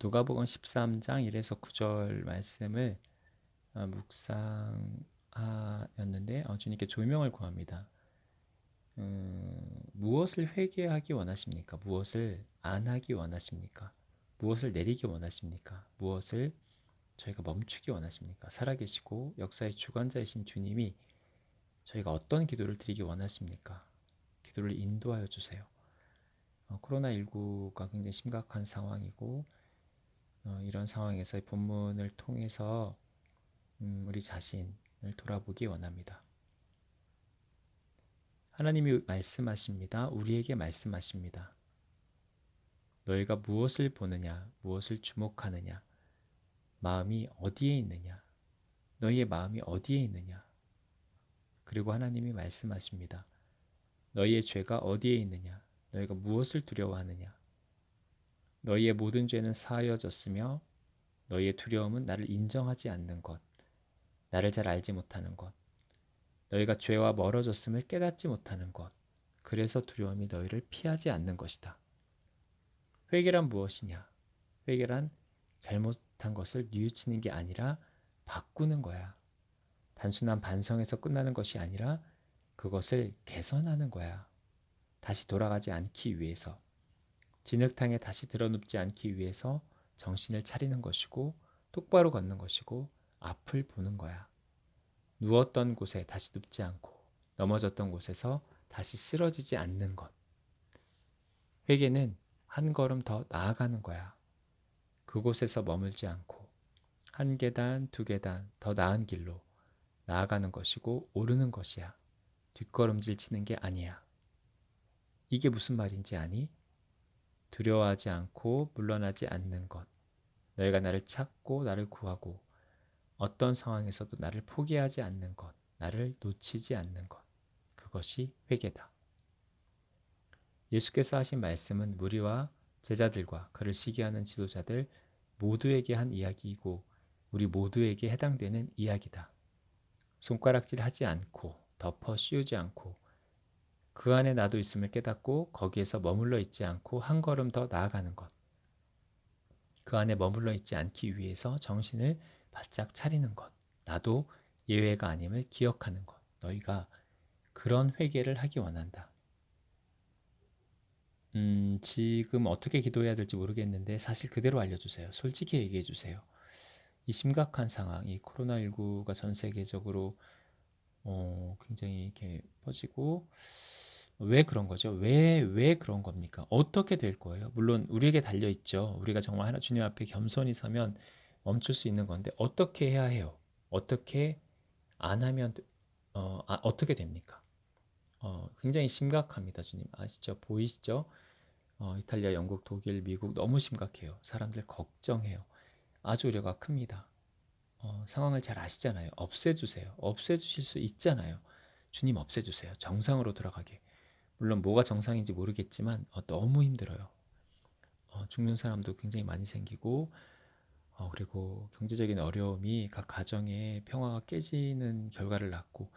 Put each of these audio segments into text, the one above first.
누가복음 13장 1에서 9절 말씀을 묵상하였는데 주님께 조명을 구합니다. 무엇을 회개하기 원하십니까? 무엇을 안 하기 원하십니까? 무엇을 내리기 원하십니까? 무엇을 저희가 멈추기 원하십니까? 살아계시고 역사의 주관자이신 주님이 저희가 어떤 기도를 드리기 원하십니까? 기도를 인도하여 주세요. 코로나19가 굉장히 심각한 상황이고 이런 상황에서 본문을 통해서 우리 자신을 돌아보기 원합니다. 하나님이 말씀하십니다. 우리에게 말씀하십니다. 너희가 무엇을 보느냐, 무엇을 주목하느냐, 마음이 어디에 있느냐, 너희의 마음이 어디에 있느냐. 그리고 하나님이 말씀하십니다. 너희의 죄가 어디에 있느냐, 너희가 무엇을 두려워하느냐. 너희의 모든 죄는 사하여졌으며 너희의 두려움은 나를 인정하지 않는 것, 나를 잘 알지 못하는 것, 너희가 죄와 멀어졌음을 깨닫지 못하는 것, 그래서 두려움이 너희를 피하지 않는 것이다. 회개란 무엇이냐? 회개란 잘못한 것을 뉘우치는 게 아니라 바꾸는 거야. 단순한 반성에서 끝나는 것이 아니라 그것을 개선하는 거야. 다시 돌아가지 않기 위해서, 진흙탕에 다시 드러눕지 않기 위해서 정신을 차리는 것이고 똑바로 걷는 것이고 앞을 보는 거야. 누웠던 곳에 다시 눕지 않고 넘어졌던 곳에서 다시 쓰러지지 않는 것. 회개는 한 걸음 더 나아가는 거야. 그곳에서 머물지 않고 한 계단, 두 계단 더 나은 길로 나아가는 것이고 오르는 것이야. 뒷걸음질 치는 게 아니야. 이게 무슨 말인지 아니? 두려워하지 않고 물러나지 않는 것. 너희가 나를 찾고 나를 구하고 어떤 상황에서도 나를 포기하지 않는 것. 나를 놓치지 않는 것. 그것이 회개다. 예수께서 하신 말씀은 무리와 제자들과 그를 시기하는 지도자들 모두에게 한 이야기이고 우리 모두에게 해당되는 이야기다. 손가락질 하지 않고 덮어 씌우지 않고 그 안에 나도 있음을 깨닫고 거기에서 머물러 있지 않고 한 걸음 더 나아가는 것. 그 안에 머물러 있지 않기 위해서 정신을 바짝 차리는 것. 나도 예외가 아님을 기억하는 것. 너희가 그런 회개를 하기 원한다. 지금 어떻게 기도해야 될지 모르겠는데 사실 그대로 알려주세요. 솔직히 얘기해 주세요. 이 심각한 상황, 이 코로나19가 전 세계적으로 굉장히 이렇게 퍼지고 왜 그런 거죠? 왜 그런 겁니까? 어떻게 될 거예요? 물론 우리에게 달려 있죠. 우리가 정말 하나 주님 앞에 겸손히 서면 멈출 수 있는 건데 어떻게 해야 해요? 어떻게 안 하면 어떻게 됩니까? 굉장히 심각합니다, 주님. 아시죠? 보이시죠? 이탈리아, 영국, 독일, 미국 너무 심각해요. 사람들 걱정해요. 아주 우려가 큽니다. 상황을 잘 아시잖아요. 없애주세요. 없애주실 수 있잖아요. 주님 없애주세요. 정상으로 돌아가게. 물론 뭐가 정상인지 모르겠지만 너무 힘들어요. 죽는 사람도 굉장히 많이 생기고 그리고 경제적인 어려움이 각 가정의 평화가 깨지는 결과를 낳고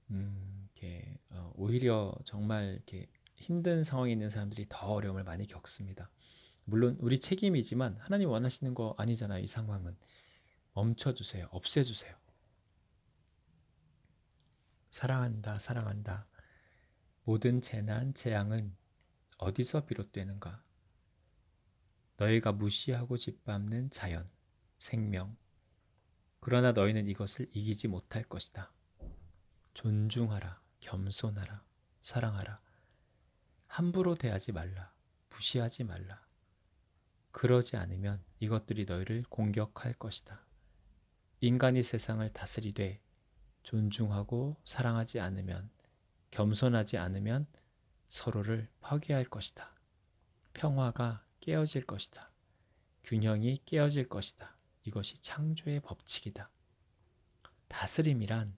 이렇게 오히려 정말 이렇게 힘든 상황에 있는 사람들이 더 어려움을 많이 겪습니다. 물론 우리 책임이지만 하나님 원하시는 거 아니잖아요. 이 상황은 멈춰주세요. 없애주세요. 사랑한다, 사랑한다. 모든 재난, 재앙은 어디서 비롯되는가? 너희가 무시하고 짓밟는 자연, 생명. 그러나 너희는 이것을 이기지 못할 것이다. 존중하라, 겸손하라, 사랑하라. 함부로 대하지 말라, 무시하지 말라. 그러지 않으면 이것들이 너희를 공격할 것이다. 인간이 세상을 다스리되 존중하고 사랑하지 않으면, 겸손하지 않으면 서로를 파괴할 것이다. 평화가 깨어질 것이다. 균형이 깨어질 것이다. 이것이 창조의 법칙이다. 다스림이란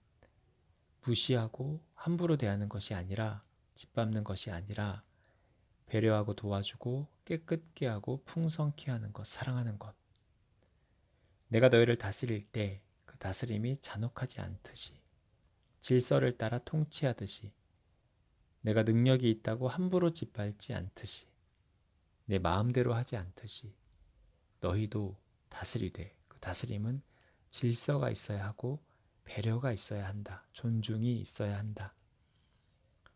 무시하고 함부로 대하는 것이 아니라 짓밟는 것이 아니라 배려하고 도와주고 깨끗게 하고 풍성케 하는 것, 사랑하는 것. 내가 너희를 다스릴 때 그 다스림이 잔혹하지 않듯이 질서를 따라 통치하듯이 내가 능력이 있다고 함부로 짓밟지 않듯이 내 마음대로 하지 않듯이 너희도 다스리되 그 다스림은 질서가 있어야 하고 배려가 있어야 한다. 존중이 있어야 한다.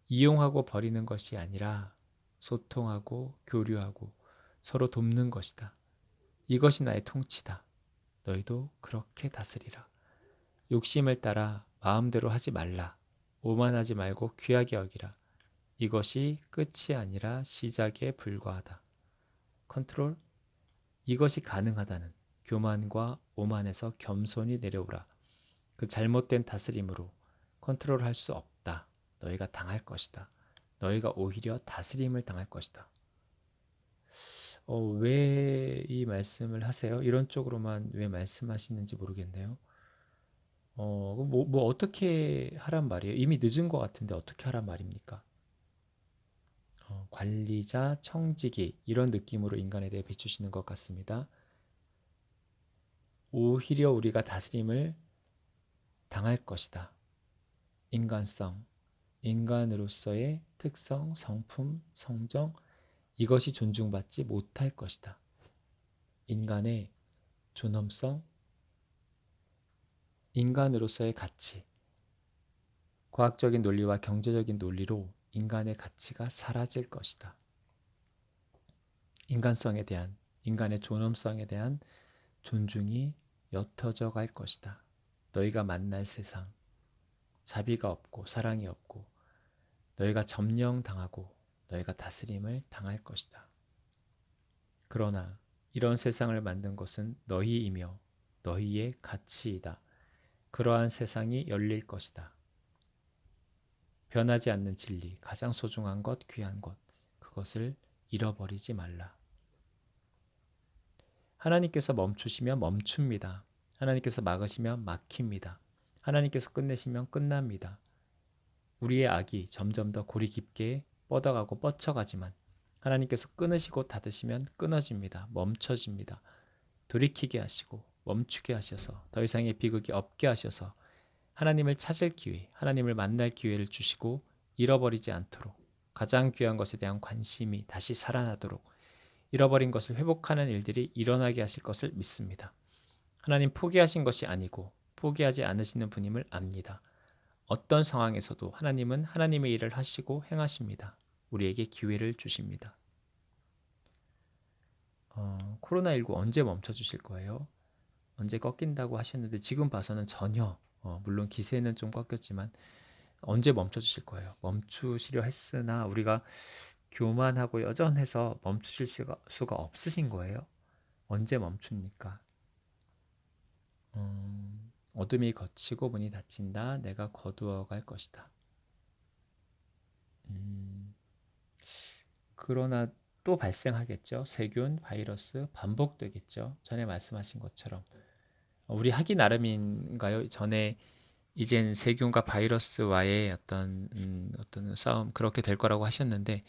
이용하고 버리는 것이 아니라 소통하고 교류하고 서로 돕는 것이다. 이것이 나의 통치다. 너희도 그렇게 다스리라. 욕심을 따라 마음대로 하지 말라. 오만하지 말고 귀하게 여기라. 이것이 끝이 아니라 시작에 불과하다. 컨트롤? 이것이 가능하다는 교만과 오만에서 겸손히 내려오라. 그 잘못된 다스림으로 컨트롤할 수 없다. 너희가 당할 것이다. 너희가 오히려 다스림을 당할 것이다. 왜 이 말씀을 하세요? 이런 쪽으로만 왜 말씀하시는지 모르겠네요. 어떻게 하란 말이에요? 이미 늦은 것 같은데 어떻게 하란 말입니까? 관리자, 청지기 이런 느낌으로 인간에 대해 비추시는 것 같습니다. 오히려 우리가 다스림을 당할 것이다. 인간성, 인간으로서의 특성, 성품, 성정 이것이 존중받지 못할 것이다. 인간의 존엄성, 인간으로서의 가치, 과학적인 논리와 경제적인 논리로 인간의 가치가 사라질 것이다. 인간성에 대한, 인간의 존엄성에 대한 존중이 옅어져 갈 것이다. 너희가 만날 세상, 자비가 없고 사랑이 없고 너희가 점령당하고 너희가 다스림을 당할 것이다. 그러나 이런 세상을 만든 것은 너희이며 너희의 가치이다. 그러한 세상이 열릴 것이다. 변하지 않는 진리, 가장 소중한 것, 귀한 것, 그것을 잃어버리지 말라. 하나님께서 멈추시면 멈춥니다. 하나님께서 막으시면 막힙니다. 하나님께서 끝내시면 끝납니다. 우리의 악이 점점 더 골이 깊게 뻗어가고 뻗쳐가지만 하나님께서 끊으시고 닫으시면 끊어집니다. 멈춰집니다. 돌이키게 하시고 멈추게 하셔서 더 이상의 비극이 없게 하셔서 하나님을 찾을 기회, 하나님을 만날 기회를 주시고 잃어버리지 않도록 가장 귀한 것에 대한 관심이 다시 살아나도록 잃어버린 것을 회복하는 일들이 일어나게 하실 것을 믿습니다. 하나님 포기하신 것이 아니고 포기하지 않으시는 분임을 압니다. 어떤 상황에서도 하나님은 하나님의 일을 하시고 행하십니다. 우리에게 기회를 주십니다. 코로나19 언제 멈춰주실 거예요? 언제 꺾인다고 하셨는데 지금 봐서는 전혀 물론 기세는 좀 꺾였지만 언제 멈춰주실 거예요? 멈추시려 했으나 우리가 교만하고 여전해서 멈추실 수가 없으신 거예요? 언제 멈춥니까? 어둠이 걷히고 문이 닫힌다. 내가 거두어 갈 것이다. 그러나 또 발생하겠죠. 세균, 바이러스 반복되겠죠. 전에 말씀하신 것처럼. 우리 하기 나름인가요? 전에 이젠 세균과 바이러스와의 어떤 싸움 그렇게 될 거라고 하셨는데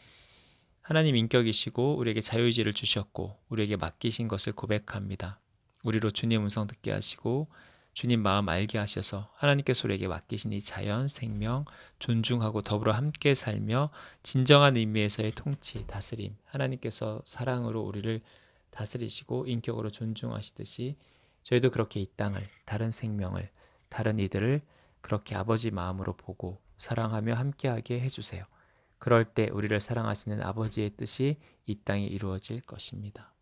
하나님 인격이시고 우리에게 자유의지를 주셨고 우리에게 맡기신 것을 고백합니다. 우리로 주님 음성 듣게 하시고 주님 마음 알게 하셔서 하나님께서 우리에게 맡기신 이 자연, 생명, 존중하고 더불어 함께 살며 진정한 의미에서의 통치, 다스림, 하나님께서 사랑으로 우리를 다스리시고 인격으로 존중하시듯이 저희도 그렇게 이 땅을, 다른 생명을, 다른 이들을 그렇게 아버지 마음으로 보고 사랑하며 함께하게 해주세요. 그럴 때 우리를 사랑하시는 아버지의 뜻이 이 땅에 이루어질 것입니다.